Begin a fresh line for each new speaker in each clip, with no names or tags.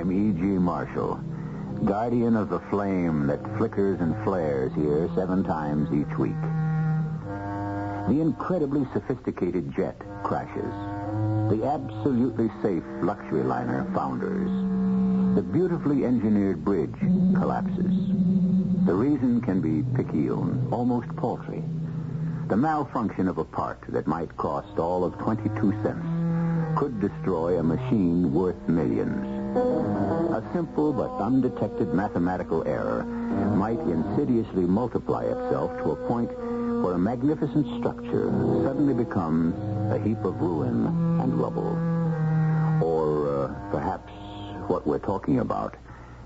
I'm E.G. Marshall, guardian of the flame that flickers and flares here 7 times each week. The incredibly sophisticated jet crashes. The absolutely safe luxury liner founders. The beautifully engineered bridge collapses. The reason can be picayune, almost paltry. The malfunction of a part that might cost all of 22 cents could destroy a machine worth millions. A simple but undetected mathematical error might insidiously multiply itself to a point where a magnificent structure suddenly becomes a heap of ruin and rubble. Or perhaps what we're talking about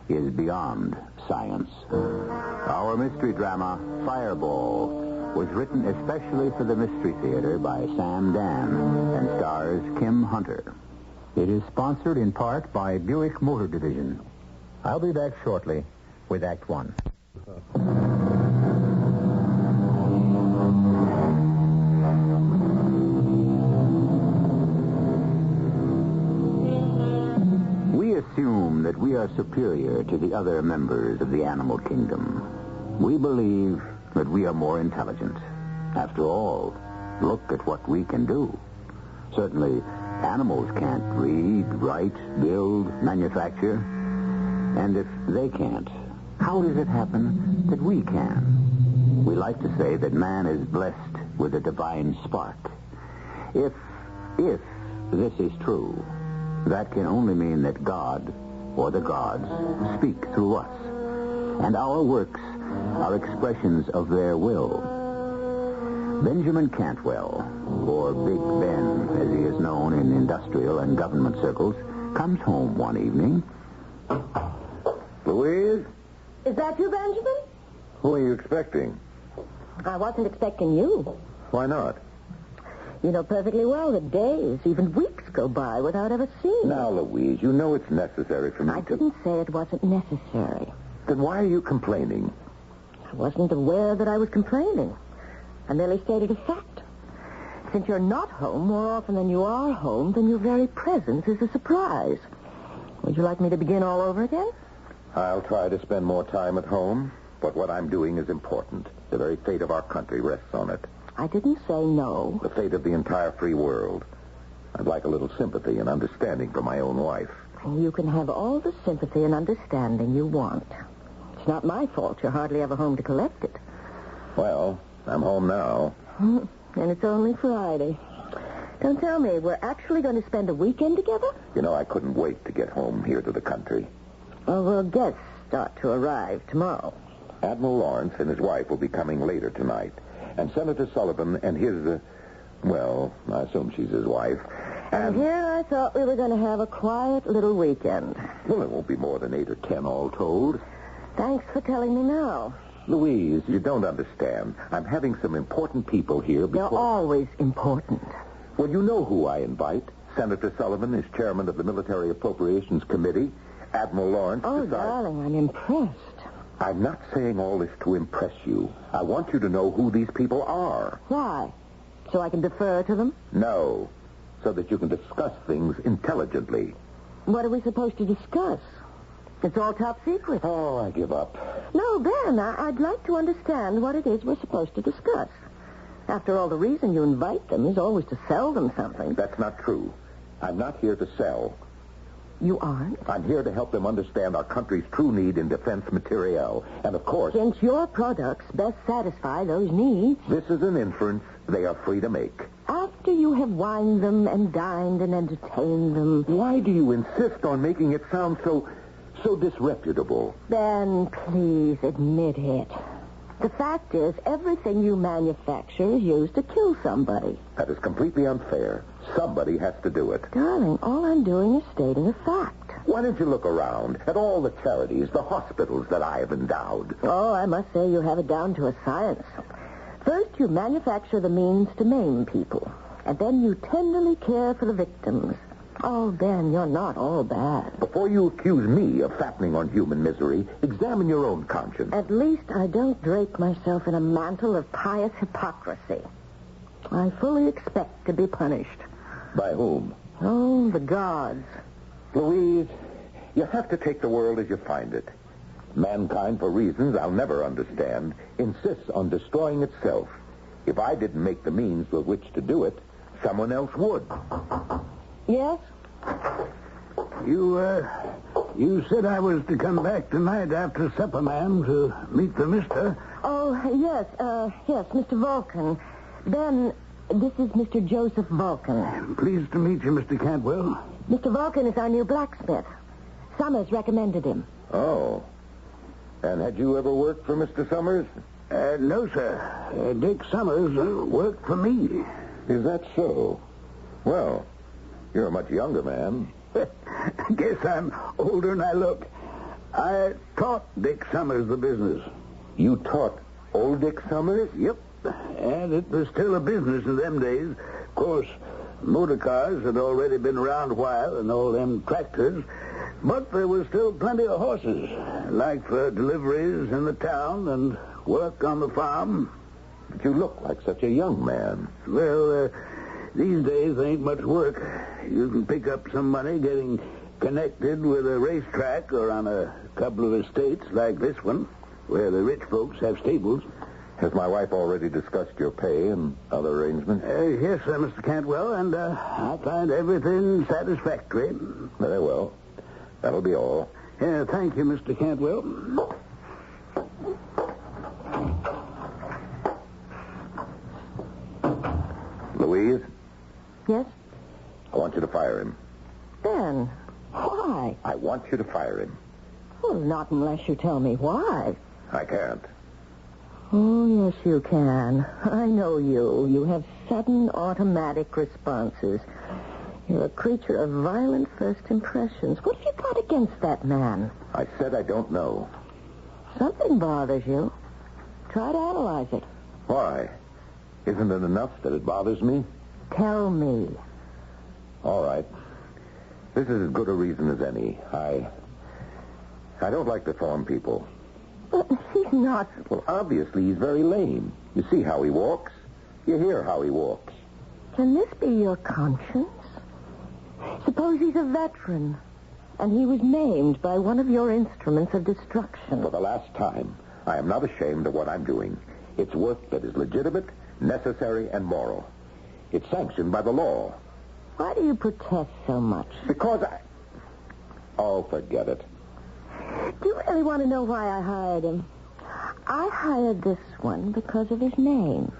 is beyond science. Our mystery drama, Fireball, was written especially for the Mystery Theater by Sam Dan and stars Kim Hunter. It is sponsored in part by Buick Motor Division. I'll be back shortly with Act 1. We assume that we are superior to the other members of the animal kingdom. We believe that we are more intelligent. After all, look at what we can do. Certainly, animals can't read, write, build, manufacture. And if they can't, how does it happen that we can? We like to say that man is blessed with a divine spark. If this is true, that can only mean that God, or the gods, speak through us. And our works are expressions of their will. Benjamin Cantwell, or Big Ben, as he is known in industrial and government circles, comes home one evening.
Louise?
Is that you, Benjamin?
Who are you expecting?
I wasn't expecting you.
Why not?
You know perfectly well that days, even weeks go by without ever seeing you.
Now, Louise, you know it's necessary for me
I didn't say it wasn't necessary.
Then why are you complaining?
I wasn't aware that I was complaining. I merely stated a fact. Since you're not home more often than you are home, then your very presence is a surprise. Would you like me to begin all over again?
I'll try to spend more time at home, but what I'm doing is important. The very fate of our country rests on it.
I didn't say no.
The fate of the entire free world. I'd like a little sympathy and understanding for my own wife.
You can have all the sympathy and understanding you want. It's not my fault you're hardly ever home to collect it.
Well, I'm home now.
And it's only Friday. Don't tell me, we're actually going to spend a weekend together?
You know, I couldn't wait to get home here to the country.
Well, guests start to arrive tomorrow.
Admiral Lawrence and his wife will be coming later tonight. And Senator Sullivan and his, well, I assume she's his wife.
And here I thought we were going to have a quiet little weekend.
Well, it won't be more than 8 or 10 all told.
Thanks for telling me now.
Louise, you don't understand. I'm having some important people here before...
They're always important.
Well, you know who I invite. Senator Sullivan is chairman of the Military Appropriations Committee. Admiral Lawrence...
Oh, darling, I'm impressed.
I'm not saying all this to impress you. I want you to know who these people are.
Why? So I can defer to them?
No. So that you can discuss things intelligently.
What are we supposed to discuss? It's all top secret.
Oh, I give up.
No, Ben, I'd like to understand what it is we're supposed to discuss. After all, the reason you invite them is always to sell them something.
That's not true. I'm not here to sell.
You aren't?
I'm here to help them understand our country's true need in defense materiel. And, of course...
Since your products best satisfy those needs...
This is an inference they are free to make.
After you have wined them and dined and entertained them...
Why do you insist on making it sound so disreputable?
Ben, please admit it. The fact is, everything you manufacture is used to kill somebody.
That is completely unfair. Somebody has to do it.
Darling, all I'm doing is stating a fact.
Why don't you look around at all the charities, the hospitals that I have endowed?
Oh, I must say you have it down to a science. First, you manufacture the means to maim people. And then you tenderly care for the victims. Oh, Ben, you're not all bad.
Before you accuse me of fattening on human misery, examine your own conscience.
At least I don't drape myself in a mantle of pious hypocrisy. I fully expect to be punished.
By whom?
Oh, the gods.
Louise, You have to take the world as you find it. Mankind, for reasons I'll never understand, insists on destroying itself. If I didn't make the means with which to do it, someone else would.
Yes?
You said I was to come back tonight after supper, ma'am, to meet the mister.
Oh, yes, Mr. Vulcan. Ben, this is Mr. Joseph Vulcan.
Pleased to meet you, Mr. Cantwell.
Mr. Vulcan is our new blacksmith. Summers recommended him.
Oh. And had you ever worked for Mr. Summers?
No, sir. Dick Summers worked for me.
Is that so? Well, you're a much younger man.
Guess I'm older than I look. I taught Dick Summers the business.
You taught old Dick Summers?
Yep. And it was still a business in them days. Of course, motor cars had already been around a while and all them tractors. But there was still plenty of horses, like for deliveries in the town and work on the farm.
But you look like such a young man.
Well, these days ain't much work. You can pick up some money getting connected with a racetrack or on a couple of estates like this one, where the rich folks have stables.
Has my wife already discussed your pay and other arrangements?
Yes, sir, Mr. Cantwell, and I find everything satisfactory.
Very well. That'll be all.
Thank you, Mr. Cantwell.
Louise,
Yes?
I want you to fire him.
Ben, why?
I want you to fire him.
Well, not unless you tell me why.
I can't.
Oh, yes, you can. I know you. You have sudden automatic responses. You're a creature of violent first impressions. What have you got against that man?
I said I don't know.
Something bothers you. Try to analyze it.
Why? Isn't it enough that it bothers me?
Tell me.
All right. This is as good a reason as any. I don't like deformed people.
But he's not...
Well, obviously, he's very lame. You see how he walks. You hear how he walks.
Can this be your conscience? Suppose he's a veteran, and he was maimed by one of your instruments of destruction.
For the last time, I am not ashamed of what I'm doing. It's work that is legitimate, necessary, and moral. It's sanctioned by the law.
Why do you protest so much?
Because I... Oh, forget it.
Do you really want to know why I hired him? I hired this one because of his name.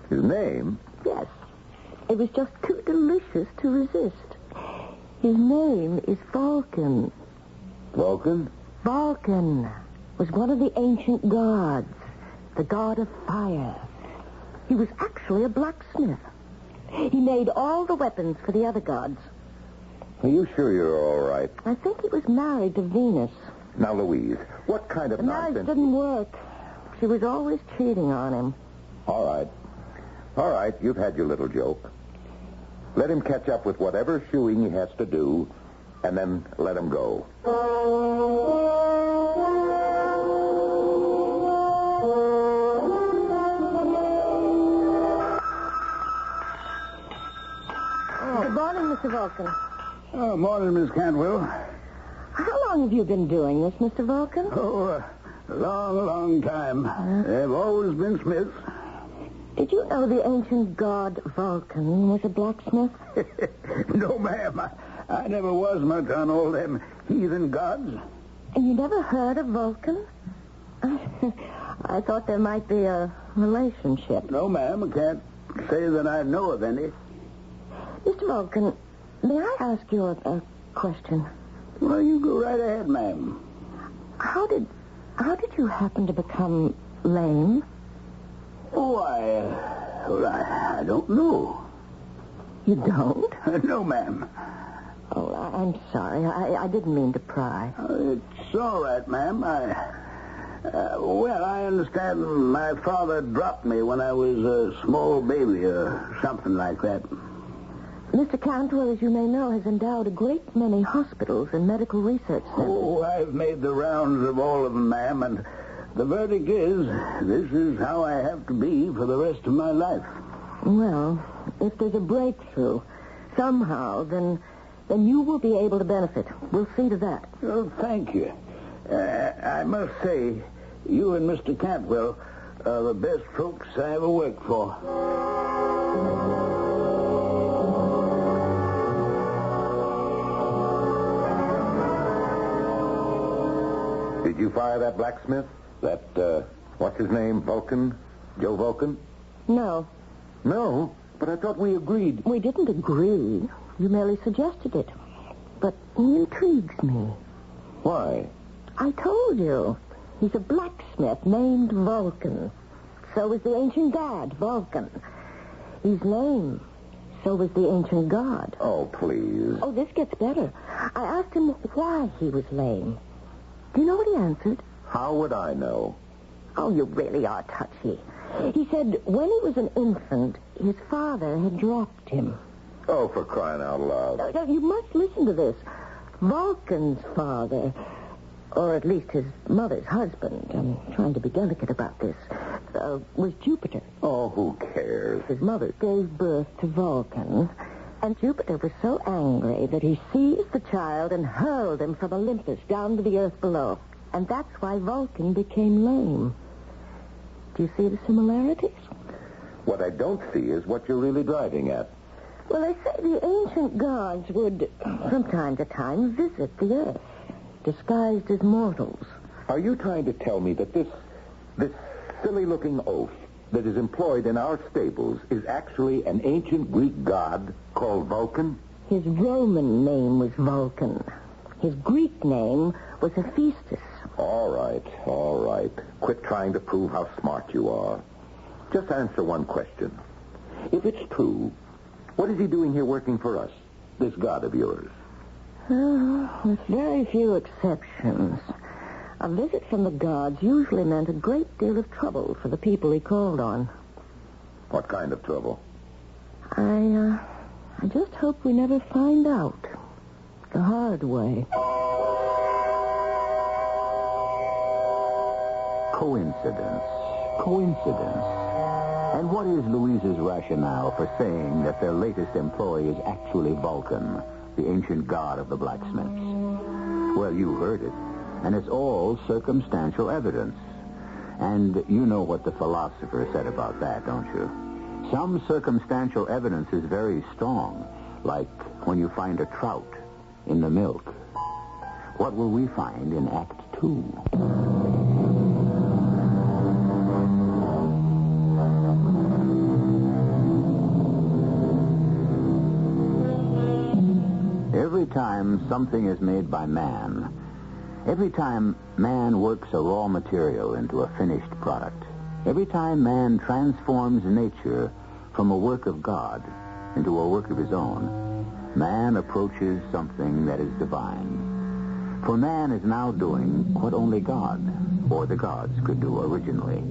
His name?
Yes. It was just too delicious to resist. His name is Vulcan.
Vulcan?
Vulcan was one of the ancient gods, the god of fire. He was actually a blacksmith. He made all the weapons for the other gods.
Are you sure you're all right?
I think he was married to Venus.
Now, Louise, what kind of
The marriage
nonsense...
didn't work. She was always cheating on him.
All right. All right, you've had your little joke. Let him catch up with whatever shoeing he has to do, and then let him go.
Good morning, Mr. Vulcan.
Oh, morning, Miss Cantwell.
How long have you been doing this, Mr. Vulcan?
Oh, a long, long time. They've always been smiths.
Did you know the ancient god Vulcan was a blacksmith?
No, ma'am. I never was much on all them heathen gods.
And you never heard of Vulcan? I thought there might be a relationship.
No, ma'am. I can't say that I know of any.
Mr. Vulcan, may I ask you a question?
Well, you go right ahead, ma'am.
How did you happen to become lame?
Oh, I don't know.
You don't?
No, ma'am.
Oh, I'm sorry. I didn't mean to pry.
It's all right, ma'am. Well, I understand my father dropped me when I was a small baby or something like that.
Mr. Cantwell, as you may know, has endowed a great many hospitals and medical research centers.
Oh, I've made the rounds of all of them, ma'am, and the verdict is this is how I have to be for the rest of my life.
Well, if there's a breakthrough somehow, then then you will be able to benefit. We'll see to that.
Well, thank you. I must say, you and Mr. Cantwell are the best folks I ever worked for.
Did you fire that blacksmith? That, what's his name, Vulcan? Joe Vulcan?
No.
No, but I thought we agreed.
We didn't agree. You merely suggested it. But he intrigues me.
Why?
I told you. He's a blacksmith named Vulcan. So is the ancient god, Vulcan. He's lame. So is the ancient god.
Oh, please.
Oh, this gets better. I asked him why he was lame. Do you know what he answered?
How would I know?
Oh, you really are touchy. He said when he was an infant, his father had dropped him.
Oh, for crying out loud.
No, you must listen to this. Vulcan's father, or at least his mother's husband, I'm trying to be delicate about this, was Jupiter.
Oh, who cares?
His mother gave birth to Vulcan, and Jupiter was so angry that he seized the child and hurled him from Olympus down to the earth below. And that's why Vulcan became lame. Do you see the similarities?
What I don't see is what you're really driving at.
Well, they say the ancient gods would, from time to time, visit the earth, disguised as mortals.
Are you trying to tell me that this silly-looking oaf that is employed in our stables is actually an ancient Greek god called Vulcan?
His Roman name was Vulcan. His Greek name was Hephaestus.
All right. Quit trying to prove how smart you are. Just answer one question. If it's true, what is he doing here working for us, this god of yours?
With very few exceptions. A visit from the gods usually meant a great deal of trouble for the people he called on.
What kind of trouble?
I just hope we never find out. The hard way.
Coincidence. And what is Louise's rationale for saying that their latest employee is actually Vulcan, the ancient god of the blacksmiths? Well, you heard it. And it's all circumstantial evidence. And you know what the philosopher said about that, don't you? Some circumstantial evidence is very strong, like when you find a trout in the milk. What will we find in Act 2? Every time something is made by man, every time man works a raw material into a finished product, every time man transforms nature from a work of God into a work of his own, man approaches something that is divine. For man is now doing what only God, or the gods, could do originally,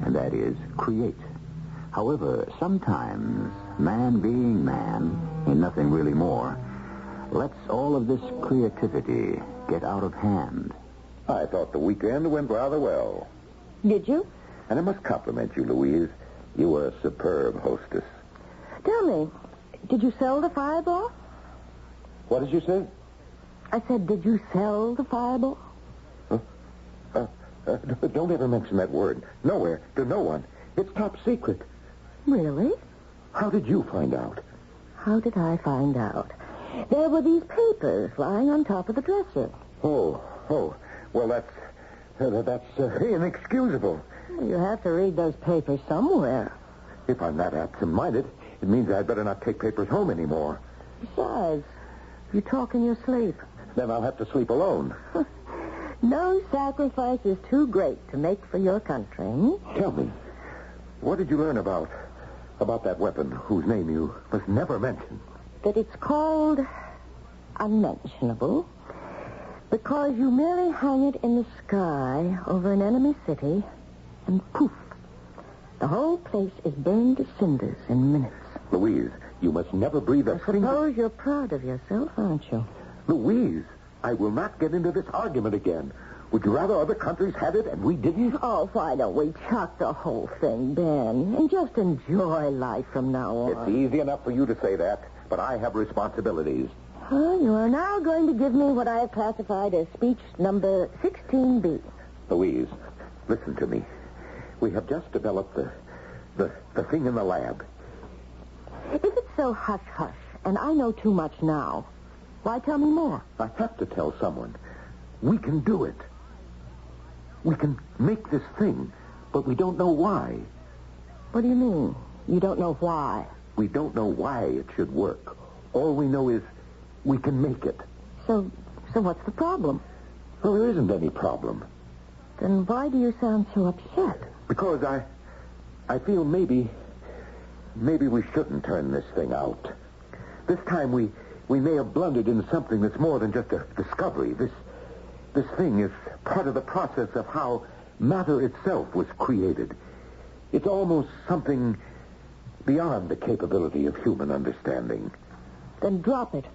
and that is create. However, sometimes man being man, and nothing really more, lets all of this creativity get out of hand.
I thought the weekend went rather well.
Did you?
And I must compliment you, Louise. You were a superb hostess.
Tell me, did you sell the fireball?
What did you say?
I said, did you sell the fireball?
Don't ever mention that word. Nowhere. To no one. It's top secret.
Really?
How did you find out?
How did I find out? There were these papers lying on top of the dresser.
Oh. Well, that's inexcusable.
You have to read those papers somewhere.
If I'm that absent-minded, it means I'd better not take papers home anymore.
Besides, you talk in your sleep.
Then I'll have to sleep alone.
No sacrifice is too great to make for your country.
Tell me, what did you learn about that weapon whose name you must never mention?
That it's called unmentionable because you merely hang it in the sky over an enemy city and poof, the whole place is burned to cinders in minutes.
Louise, you must never breathe a single...
I suppose you're proud of yourself, aren't you?
Louise, I will not get into this argument again. Would you rather other countries had it and we didn't?
Oh, why don't we chuck the whole thing, Ben, and just enjoy life from now on?
It's easy enough for you to say that, but I have responsibilities.
You are now going to give me what I have classified as speech number 16B.
Louise, listen to me. We have just developed the thing in the lab.
If it's so hush-hush, and I know too much now, why tell me more?
I have to tell someone. We can do it. We can make this thing, but we don't know why.
What do you mean? You don't know why?
We don't know why it should work. All we know is we can make it.
So what's the problem?
Well, there isn't any problem.
Then why do you sound so upset?
Because I feel maybe we shouldn't turn this thing out. This time we may have blundered into something that's more than just a discovery. This thing is part of the process of how matter itself was created. It's almost something beyond the capability of human understanding.
Then drop it.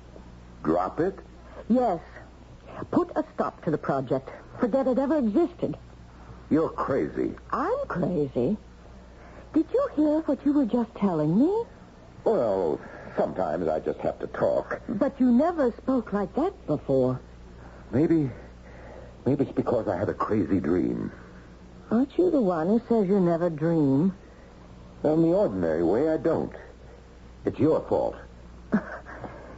Drop it?
Yes. Put a stop to the project. Forget it ever existed.
You're crazy.
I'm crazy? Did you hear what you were just telling me?
Well, sometimes I just have to talk.
But you never spoke like that before.
Maybe it's because I had a crazy dream.
Aren't you the one who says you never dream?
In the ordinary way, I don't. It's your fault.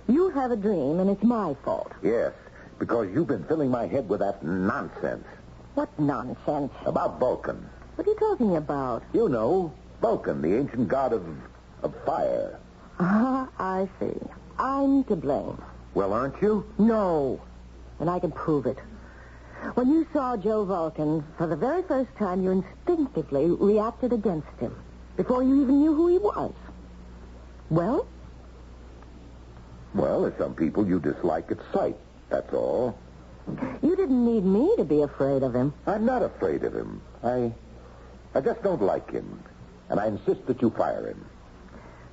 You have a dream, and it's my fault.
Yes, because you've been filling my head with that nonsense.
What nonsense?
About Vulcan.
What are you talking about?
You know, Vulcan, the ancient god of fire.
I see. I'm to blame.
Well, aren't you?
No. And I can prove it. When you saw Joe Vulcan, for the very first time, you instinctively reacted against him before you even knew who he was. Well?
Well, there's some people you dislike at sight, that's all.
You didn't need me to be afraid of him.
I'm not afraid of him. I just don't like him. And I insist that you fire him.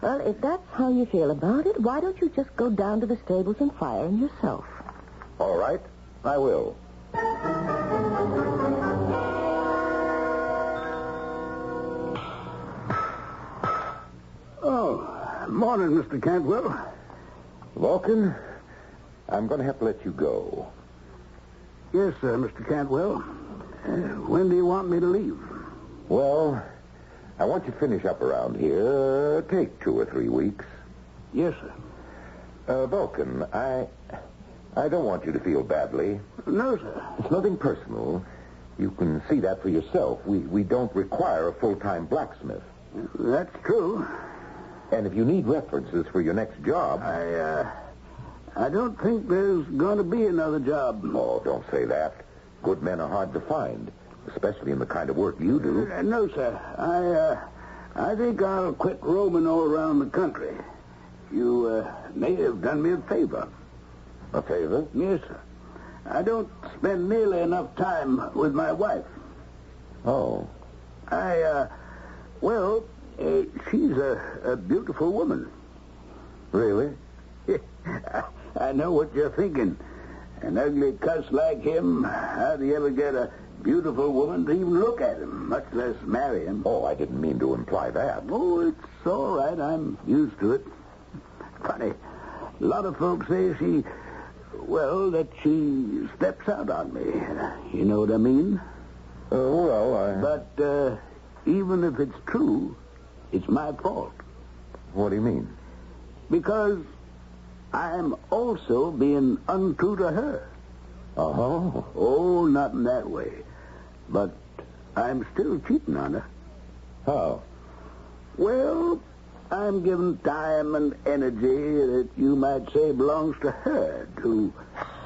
Well, if that's how you feel about it, why don't you just go down to the stables and fire him yourself?
All right, I will.
Oh, morning, Mr. Cantwell.
Vulcan, I'm going to have to let you go.
Yes, sir, Mr. Cantwell. When do you want me to leave?
Well, I want you to finish up around here. Take 2 or 3 weeks.
Yes, sir.
Vulcan, I don't want you to feel badly.
No, sir.
It's nothing personal. You can see that for yourself. We don't require a full-time blacksmith.
That's true.
And if you need references for your next job...
I don't think there's going to be another job.
Oh, don't say that. Good men are hard to find, especially in the kind of work you do.
No, sir. I think I'll quit roaming all around the country. You may have done me a favor.
A favor?
Yes, sir. I don't spend nearly enough time with my wife.
Oh.
She's a beautiful woman.
Really?
I know what you're thinking. An ugly cuss like him, how do you ever get a beautiful woman to even look at him, much less marry him?
Oh, I didn't mean to imply that.
Oh, it's all right. I'm used to it. Funny. A lot of folks say that she steps out on me. You know what I mean? But even if it's true, it's my fault.
What do you mean?
Because I'm also being untrue to her.
Oh.
Oh, not in that way. But I'm still cheating on her.
How?
Well, I'm giving time and energy that you might say belongs to her, to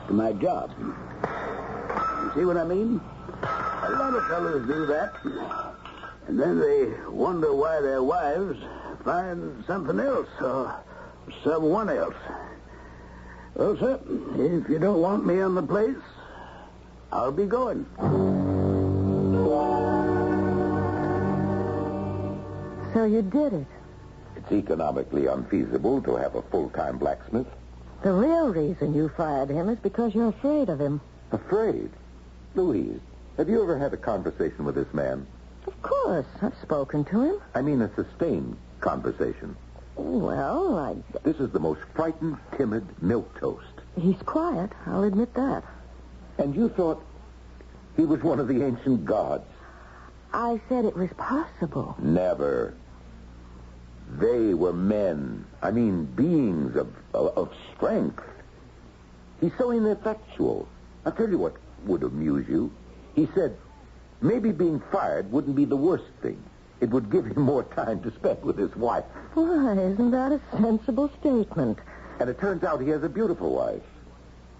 my job. You see what I mean? A lot of fellas do that. And then they wonder why their wives find something else or someone else. Well, sir, if you don't want me on the place, I'll be going.
So you did it.
It's economically unfeasible to have a full-time blacksmith.
The real reason you fired him is because you're afraid of him.
Afraid? Louise, have you ever had a conversation with this man?
Of course. I've spoken to him.
I mean a sustained conversation.
Well,
This is the most frightened, timid milquetoast.
He's quiet, I'll admit that.
And you thought he was one of the ancient gods?
I said it was possible.
Never. They were men. I mean, beings of strength. He's so ineffectual. I'll tell you what would amuse you. He said maybe being fired wouldn't be the worst thing. It would give him more time to spend with his wife.
Why, isn't that a sensible statement?
And it turns out he has a beautiful wife.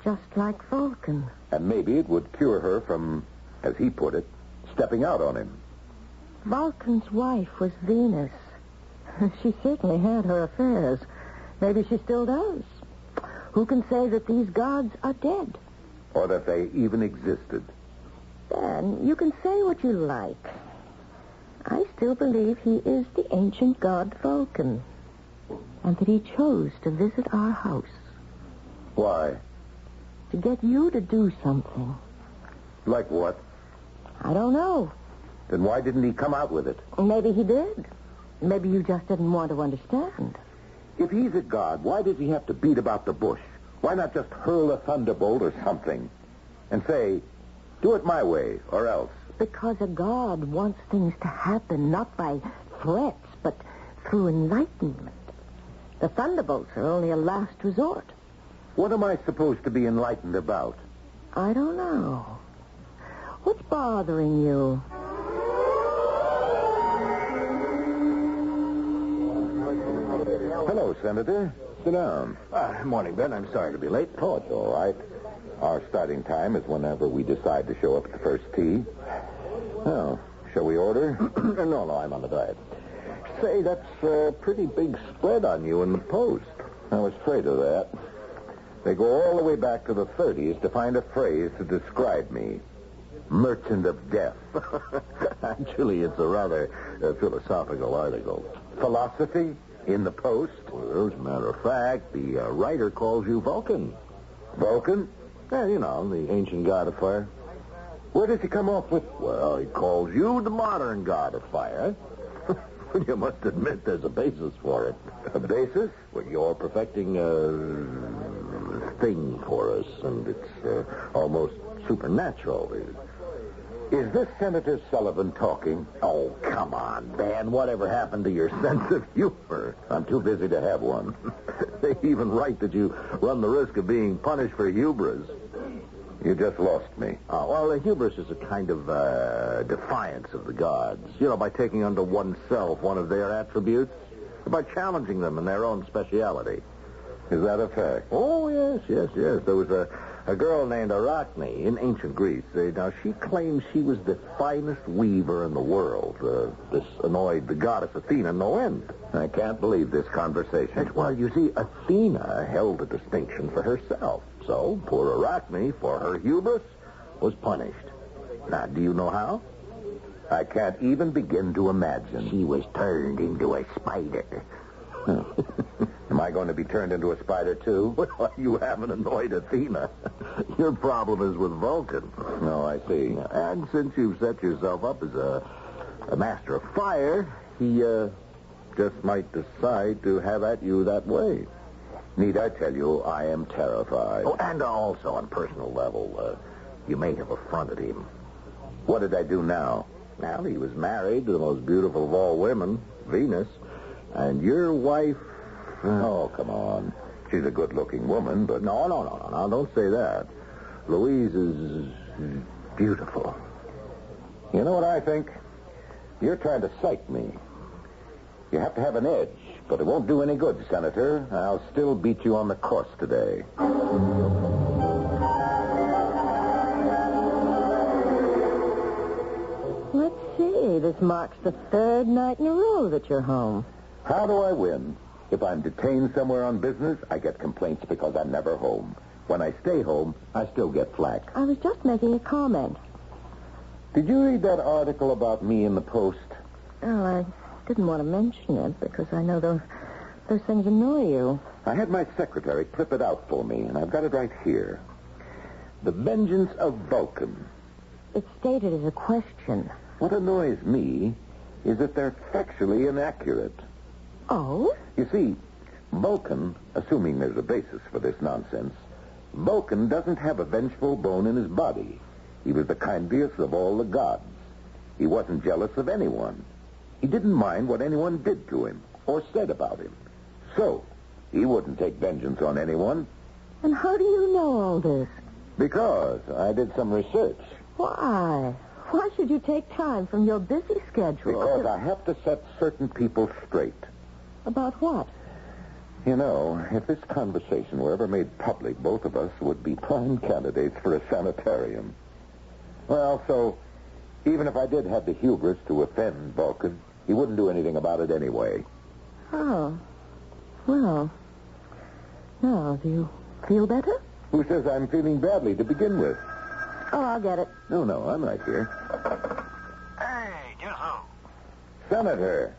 Just like Vulcan.
And maybe it would cure her from, as he put it, stepping out on him.
Vulcan's wife was Venus. She certainly had her affairs. Maybe she still does. Who can say that these gods are dead?
Or that they even existed.
Dan, you can say what you like. I still believe he is the ancient god Vulcan. And that he chose to visit our house.
Why?
To get you to do something.
Like what?
I don't know.
Then why didn't he come out with it?
Maybe he did. Maybe you just didn't want to understand.
If he's a god, why does he have to beat about the bush? Why not just hurl a thunderbolt or something? And say, do it my way, or else.
Because a god wants things to happen, not by threats, but through enlightenment. The thunderbolts are only a last resort.
What am I supposed to be enlightened about?
I don't know. What's bothering you?
Hello, Senator. Sit down.
Morning, Ben. I'm sorry to be late.
Oh, it's all right. Our starting time is whenever we decide to show up at the first tee. Well, shall we order?
No, I'm on the diet. Say, that's a pretty big spread on you in the Post.
I was afraid of that. They go all the way back to the 30s to find a phrase to describe me. Merchant of death.
Actually, it's a rather philosophical article.
Philosophy in the Post?
Well, as a matter of fact, the writer calls you Vulcan.
Vulcan?
Yeah, you know, the ancient god of fire.
Where does he come off with?
Well, he calls you the modern god of fire. You must admit there's a basis for it.
A basis?
Well, you're perfecting a thing for us, and it's almost supernatural.
Is this Senator Sullivan talking?
Oh, come on, Ben. Whatever happened to your sense of humor?
I'm too busy to have one.
They even write that you run the risk of being punished for hubris.
You just lost me.
Oh, well, hubris is a kind of defiance of the gods. You know, by taking unto oneself one of their attributes, by challenging them in their own speciality.
Is that a fact?
Oh, yes. There was a girl named Arachne in ancient Greece. Now, she claimed she was the finest weaver in the world. This annoyed the goddess Athena no end.
I can't believe this conversation.
Well, you see, Athena held a distinction for herself. So, poor Arachne, for her hubris, was punished. Now, do you know how?
I can't even begin to imagine.
She was turned into a spider.
Am I going to be turned into a spider, too?
Well, you haven't annoyed Athena. Your problem is with Vulcan.
No, I see.
And since you've set yourself up as a master of fire, he just might decide to have at you that way.
Need I tell you, I am terrified.
Oh, and also on personal level, you may have affronted him.
What did I do now?
Well, he was married to the most beautiful of all women, Venus, and your wife...
Oh, come on. She's a good-looking woman, but...
No, don't say that. Louise is beautiful.
You know what I think? You're trying to psych me. You have to have an edge, but it won't do any good, Senator. I'll still beat you on the course today.
Let's see. This marks the third night in a row that you're home.
How do I win? If I'm detained somewhere on business, I get complaints because I'm never home. When I stay home, I still get flack.
I was just making a comment.
Did you read that article about me in the Post?
Oh, I didn't want to mention it because I know those things annoy you.
I had my secretary clip it out for me, and I've got it right here. The vengeance of Vulcan.
It's stated as a question.
What annoys me is that they're factually inaccurate.
Oh?
You see, Vulcan, assuming there's a basis for this nonsense, Vulcan doesn't have a vengeful bone in his body. He was the kindliest of all the gods. He wasn't jealous of anyone. He didn't mind what anyone did to him or said about him. So, he wouldn't take vengeance on anyone.
And how do you know all this?
Because I did some research.
Why? Why should you take time from your busy schedule?
Because I have to set certain people straight.
About what?
You know, if this conversation were ever made public, both of us would be prime candidates for a sanitarium. Well, so, even if I did have the hubris to offend Vulcan, he wouldn't do anything about it anyway.
Oh. Well. Now, do you feel better?
Who says I'm feeling badly to begin with?
Oh, I'll get it.
No, I'm right here.
Hey, guess who?
Senator.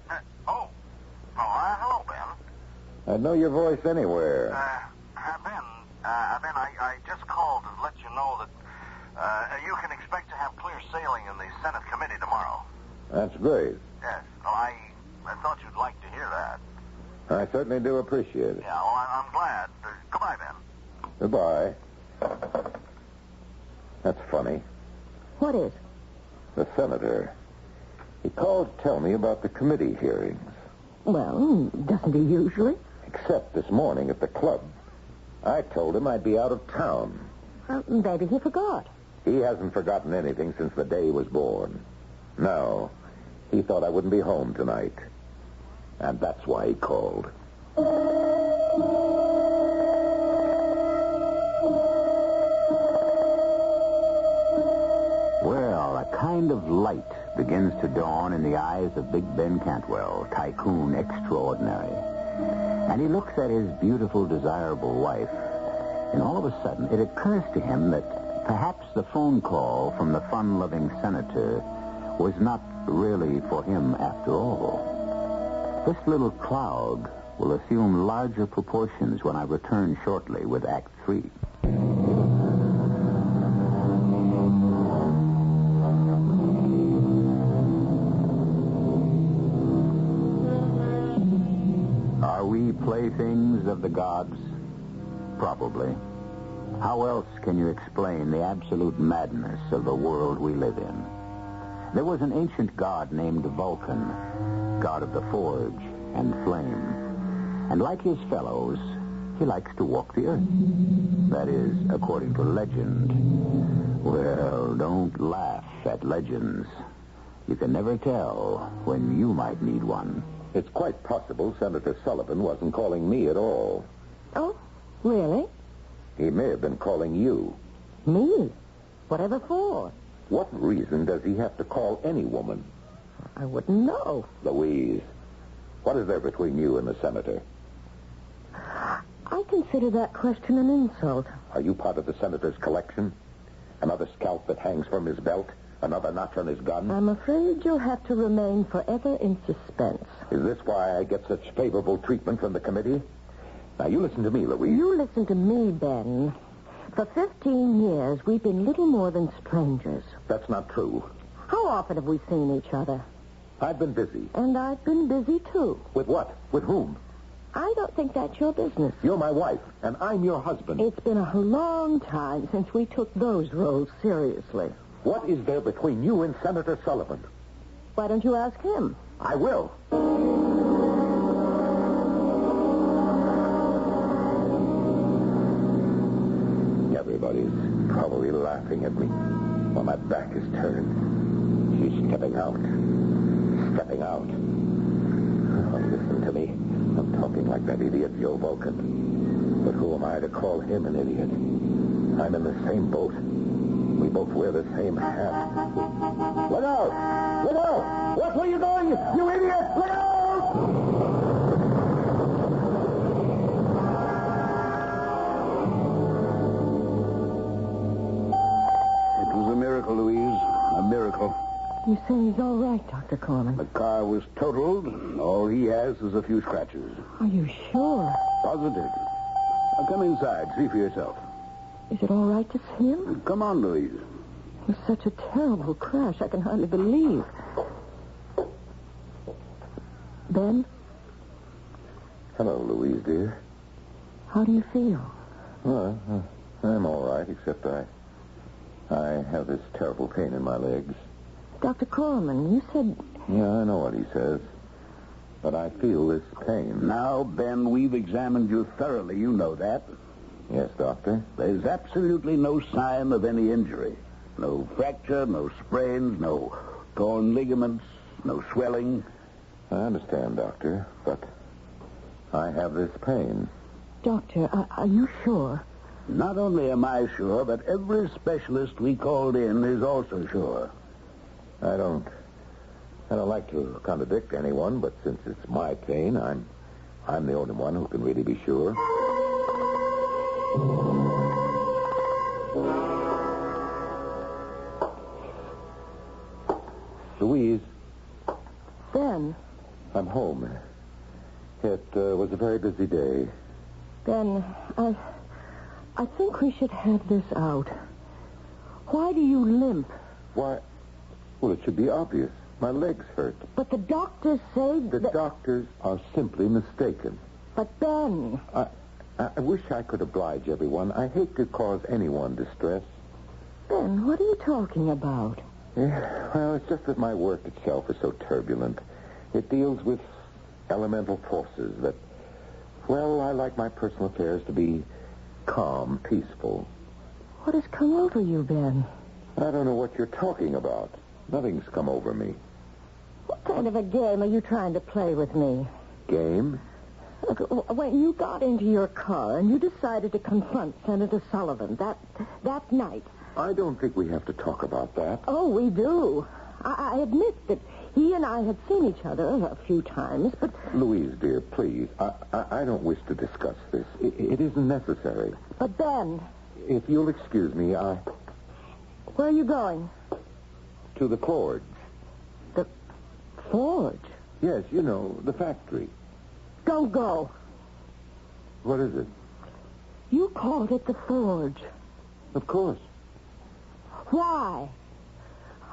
Hello, Ben.
I'd know your voice anywhere.
Ben, I just called to let you know that you can expect to have clear sailing in the Senate committee tomorrow.
That's great.
Yes. Well, I thought you'd like to hear that.
I certainly do appreciate it.
Yeah, well, I'm glad. Goodbye, Ben.
Goodbye. That's funny.
What is?
The senator. He called to tell me about the committee hearings.
Well, doesn't he usually?
Except this morning at the club. I told him I'd be out of town.
Maybe he forgot.
He hasn't forgotten anything since the day he was born. No. He thought I wouldn't be home tonight. And that's why he called.
Well, a kind of light begins to dawn in the eyes of Big Ben Cantwell, tycoon extraordinary. And he looks at his beautiful, desirable wife, and all of a sudden it occurs to him that perhaps the phone call from the fun-loving senator was not really for him after all. This little cloud will assume larger proportions when I return shortly with Act 3. Are we playthings of the gods? Probably. How else can you explain the absolute madness of the world we live in? There was an ancient god named Vulcan, god of the forge and flame. And like his fellows, he likes to walk the earth. That is, according to legend. Well, don't laugh at legends. You can never tell when you might need one.
It's quite possible Senator Sullivan wasn't calling me at all.
Oh, really?
He may have been calling you.
Me? Whatever for?
What reason does he have to call any woman?
I wouldn't know.
Louise, what is there between you and the senator?
I consider that question an insult.
Are you part of the senator's collection? Another scalp that hangs from his belt? Another notch on his gun?
I'm afraid you'll have to remain forever in suspense.
Is this why I get such favorable treatment from the committee? Now, you listen to me, Louise.
You listen to me, Ben. For 15 years, we've been little more than strangers.
That's not true.
How often have we seen each other?
I've been busy.
And I've been busy, too.
With what? With whom?
I don't think that's your business.
You're my wife, and I'm your husband.
It's been a long time since we took those roles seriously.
What is there between you and Senator Sullivan?
Why don't you ask him?
I will. Everybody's probably laughing at me while my back is turned. She's stepping out. Stepping out. Oh, listen to me. I'm talking like that idiot Joe Vulcan. But who am I to call him an idiot? I'm in the same boat. We both wear the same hat. Look out! Look out! Watch where you're going, you idiot! Look out!
Miracle, Louise. A miracle.
You say he's all right, Dr. Corman?
The car was totaled. All he has is a few scratches.
Are you sure?
Positive. Now come inside. See for yourself.
Is it all right to see him?
Come on, Louise.
It was such a terrible crash, I can hardly believe. Ben?
Hello, Louise, dear.
How do you feel?
Well, I'm all right, except I have this terrible pain in my legs.
Dr. Corman, you said...
Yeah, I know what he says. But I feel this pain.
Now, Ben, we've examined you thoroughly. You know that.
Yes, Doctor?
There's absolutely no sign of any injury. No fracture, no sprains, no torn ligaments, no swelling.
I understand, Doctor, but I have this pain.
Doctor, are you sure?
Not only am I sure, but every specialist we called in is also sure.
I don't like to contradict anyone, but since it's my pain, I'm the only one who can really be sure. Louise.
Ben.
I'm home. It was a very busy day.
Ben, I think we should have this out. Why do you limp?
Why? Well, it should be obvious. My legs hurt.
But the doctors say
The doctors are simply mistaken.
But Ben...
I wish I could oblige everyone. I hate to cause anyone distress.
Ben, what are you talking about?
Yeah, well, it's just that my work itself is so turbulent. It deals with elemental forces that, well, I like my personal affairs to be calm, peaceful.
What has come over you, Ben?
I don't know what you're talking about. Nothing's come over me.
What kind of a game are you trying to play with me?
Game?
Look, when you got into your car and you decided to confront Senator Sullivan that night...
I don't think we have to talk about that.
Oh, we do. I admit that he and I had seen each other a few times, but...
Louise, dear, please. I don't wish to discuss this. It isn't necessary.
But Ben...
If you'll excuse me,
Where are you going?
To the forge.
The forge?
Yes, you know, the factory.
Don't go.
What is it?
You called it the forge.
Of course.
Why?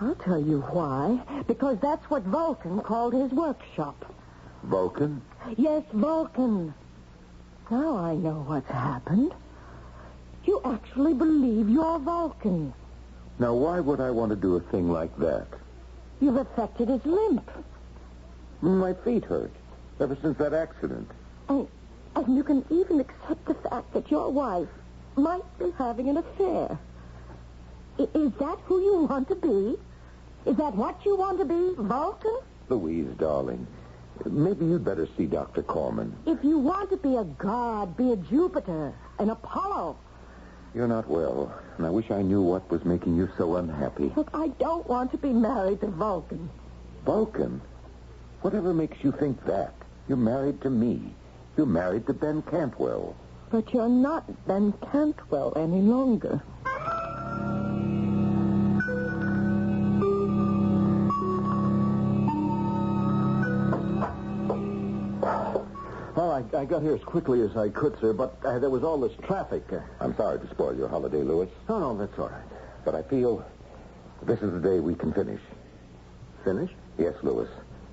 I'll tell you why. Because that's what Vulcan called his workshop.
Vulcan?
Yes, Vulcan. Now I know what's happened. You actually believe you're Vulcan.
Now, why would I want to do a thing like that?
You've affected his limp.
My feet hurt ever since that accident.
And you can even accept the fact that your wife might be having an affair. Is that who you want to be? Is that what you want to be, Vulcan?
Louise, darling, maybe you'd better see Dr. Corman.
If you want to be a god, be a Jupiter, an Apollo.
You're not well, and I wish I knew what was making you so unhappy.
Look, I don't want to be married to Vulcan.
Vulcan? Whatever makes you think that? You're married to me. You're married to Ben Cantwell.
But you're not Ben Cantwell any longer.
Well, I got here as quickly as I could, sir, but there was all this traffic.
I'm sorry to spoil your holiday, Louis.
No, that's all right.
But I feel this is the day we can finish.
Finish?
Yes, Louis.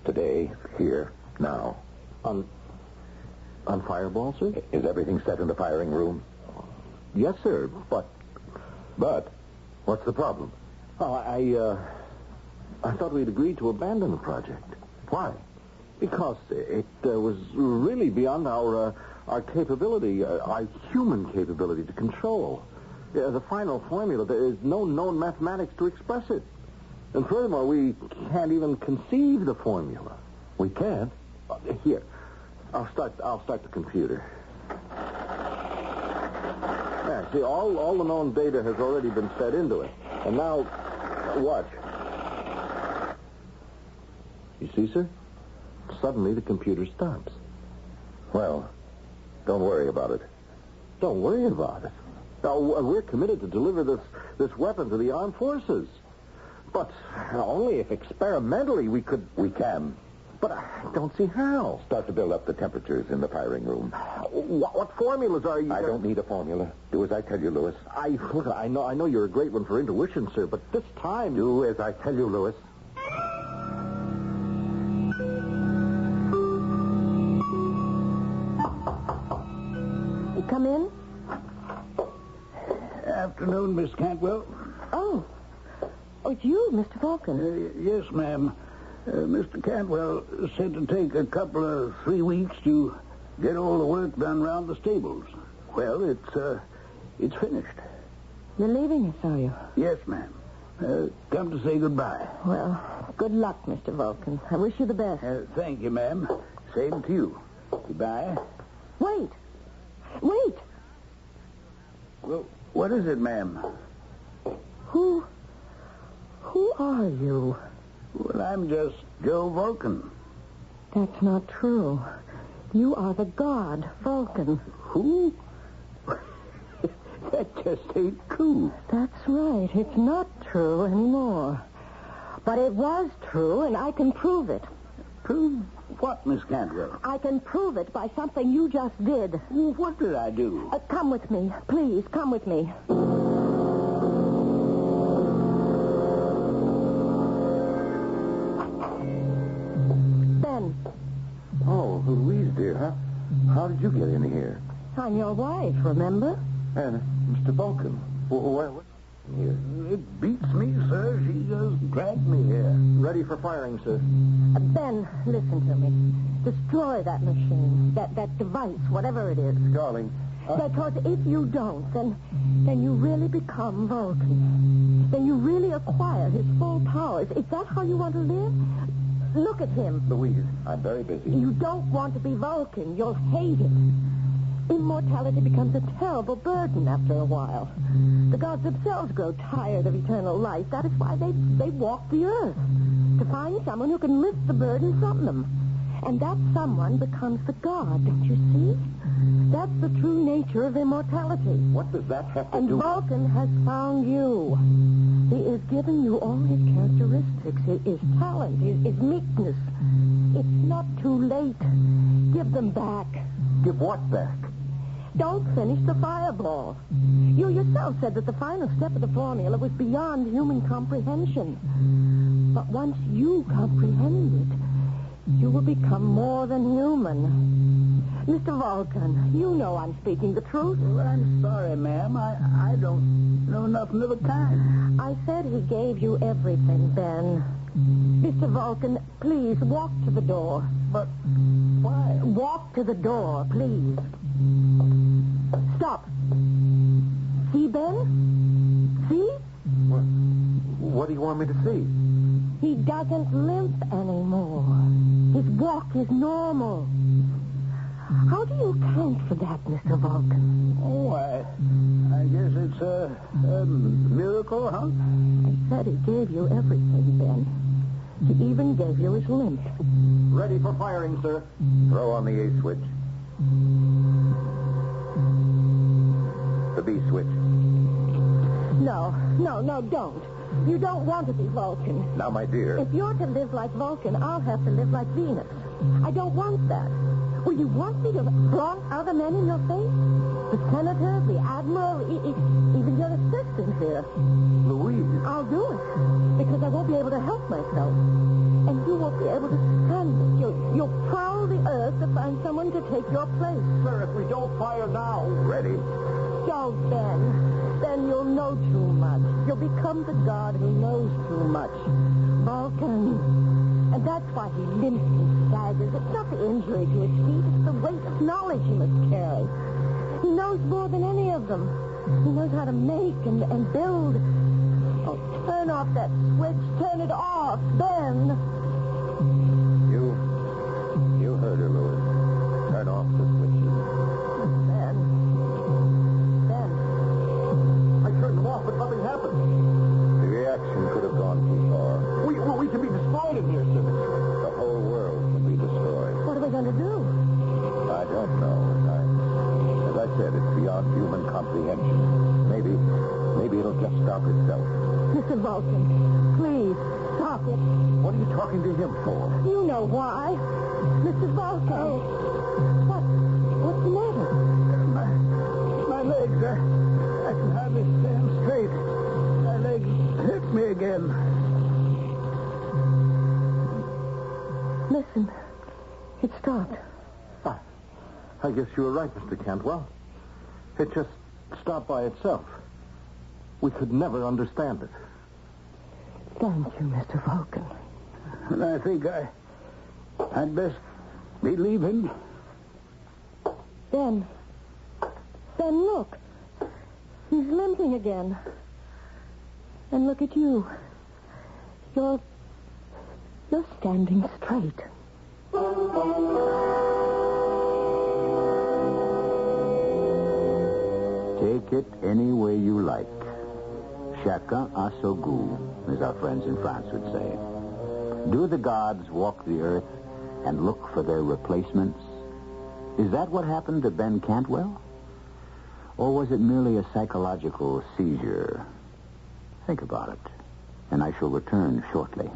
Today, here, now.
On Fireball, sir?
Is everything set in the firing room?
Yes, sir, but...
But? What's the problem?
Oh, I thought we'd agreed to abandon the project.
Why?
Because it was really beyond our capability, our human capability to control. The final formula, there is no known mathematics to express it. And furthermore, we can't even conceive the formula.
We can't?
Here, I'll start the computer. Yeah, see, all the known data has already been fed into it. And now, watch. You see, sir? Suddenly the computer stops.
Well, don't worry about it.
Don't worry about it. Now, we're committed to deliver this weapon to the armed forces. But only if experimentally we could...
We can.
But I don't see how.
Start to build up the temperatures in the firing room.
What formulas are you...
I don't need a formula. Do as I tell you, Louis.
Look, I know you're a great one for intuition, sir, but this time...
Do as I tell you, Louis.
come in?
Afternoon, Miss Cantwell.
Oh, it's you, Mr. Vulcan.
Yes, ma'am. Mr. Cantwell said to take a couple of 3 weeks to get all the work done around the stables. Well, it's finished.
You're leaving us, are you?
Yes, ma'am. Come to say goodbye.
Well, good luck, Mr. Vulcan. I wish you the best.
Thank you, ma'am. Same to you. Goodbye.
Wait.
Well, what is it, ma'am?
Who are you?
Well, I'm just Joe Vulcan.
That's not true. You are the god, Vulcan.
Who? That just ain't true.
That's right. It's not true anymore. But it was true, and I can prove it.
Prove what, Miss Cantwell?
I can prove it by something you just did.
Well, what did I do?
Come with me. Please, come with me. Ben.
Oh, Louise, dear. How did you get in here?
I'm your wife, remember?
And Mr. Vulcan. What? Here.
It beats me, sir. She just dragged me here.
Ready for firing, sir.
Ben, listen to me. Destroy that machine, that device, whatever it is.
Darling.
Because if you don't, then you really become Vulcan. Then you really acquire his full powers. Is that how you want to live? Look at him.
Louise, I'm very busy.
You don't want to be Vulcan. You'll hate it. Immortality becomes a terrible burden after a while. The gods themselves grow tired of eternal life. That is why they walk the earth. To find someone who can lift the burden from them. And that someone becomes the god, don't you see? That's the true nature of immortality.
What does that have to
and
do with...
Vulcan has found you. He has given you all his characteristics, his talent, his meekness. It's not too late. Give them back.
Give what back?
Don't finish the fireball. You yourself said that the final step of the formula was beyond human comprehension. But once you comprehend it, you will become more than human. Mr. Vulcan, you know I'm speaking the truth.
Well, I'm sorry, ma'am. I don't know nothing of the kind.
I said he gave you everything, Ben. Mr. Vulcan, please walk to the door.
But why?
Walk to the door, please. Stop. See, Ben? See?
What do you want me to see?
He doesn't limp anymore. His walk is normal. How do you account for that, Mr. Vulcan?
Oh, I guess it's a miracle, huh?
I said he gave you everything, Ben. He even gave you his limp.
Ready for firing, sir.
Throw on the A switch. The B switch.
No, don't. You don't want to be Vulcan.
Now, my dear.
If you're to live like Vulcan, I'll have to live like Venus. I don't want that. Will you want me to flaunt other men in your face? The senator, the admiral, even your assistant here.
Louise.
I'll do it, because I won't be able to help myself. And you won't be able to stand it. You'll prowl the earth to find someone to take your place.
Sir, if we don't fire now...
Ready.
Don't, Ben. Then you'll know too much. You'll become the god who knows too much. Vulcan. And that's why he limps and staggers. It's not the injury to his feet. It's the weight of knowledge he must carry. He knows more than any of them. He knows how to make and build. Oh, turn off that switch. Turn it off, Ben.
You heard her, Louis. Turn off the switches.
Ben.
I turned them off, but nothing happened.
The reaction could have gone too far.
We can be destroyed in here, sir.
The whole world can be destroyed.
What are we going to do?
I don't know. As I said, it's beyond human comprehension. Maybe it'll just stop itself.
Mr. Vulcan, please, stop it.
What are you talking to him for?
You know why. Mr. Vulcan. What's the matter?
My legs, I can hardly stand straight. My legs hit me again.
Listen, it stopped.
I guess you were right, Mr. Cantwell. It just stopped by itself. We could never understand it.
Thank you, Mr. Vulcan.
And I think I'd best be leaving.
Ben, look. He's limping again. And look at you. You're standing straight.
Take it any way you like. Chacun a son goût, as our friends in France would say. Do the gods walk the earth and look for their replacements? Is that what happened to Ben Cantwell? Or was it merely a psychological seizure? Think about it, and I shall return shortly.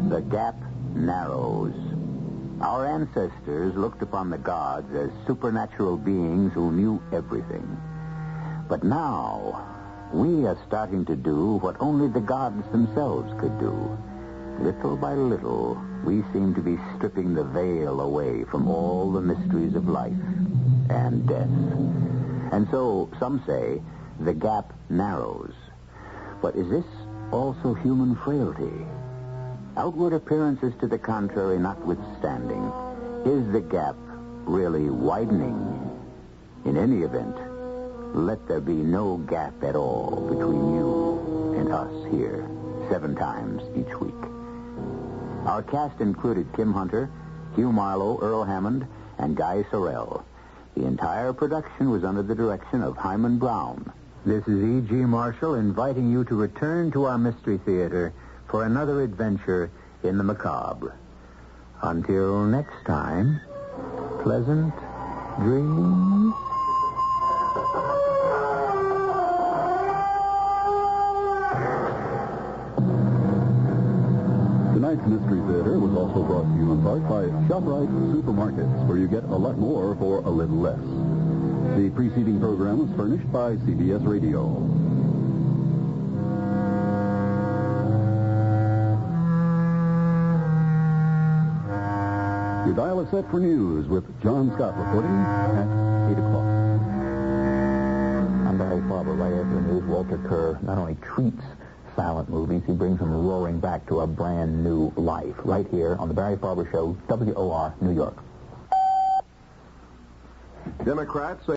The gap narrows. Our ancestors looked upon the gods as supernatural beings who knew everything. But now, we are starting to do what only the gods themselves could do. Little by little, we seem to be stripping the veil away from all the mysteries of life and death. And so, some say, the gap narrows. But is this also human frailty? Outward appearances to the contrary notwithstanding, is the gap really widening? In any event, let there be no gap at all between you and us here, 7 times each week. Our cast included Kim Hunter, Hugh Marlowe, Earl Hammond, and Guy Sorrell. The entire production was under the direction of Himan Brown. This is E.G. Marshall inviting you to return to our Mystery Theater for another adventure in the macabre. Until next time, pleasant dreams.
Tonight's Mystery Theater was also brought to you in part by ShopRite Supermarkets, where you get a lot more for a little less. The preceding program was furnished by CBS Radio. Your dial is set for news with John Scott reporting at 8 o'clock.
I'm Barry Farber. Right after the news, Walter Kerr not only treats silent movies, he brings them roaring back to a brand new life. Right here on the Barry Farber Show, WOR, New York.
Democrats say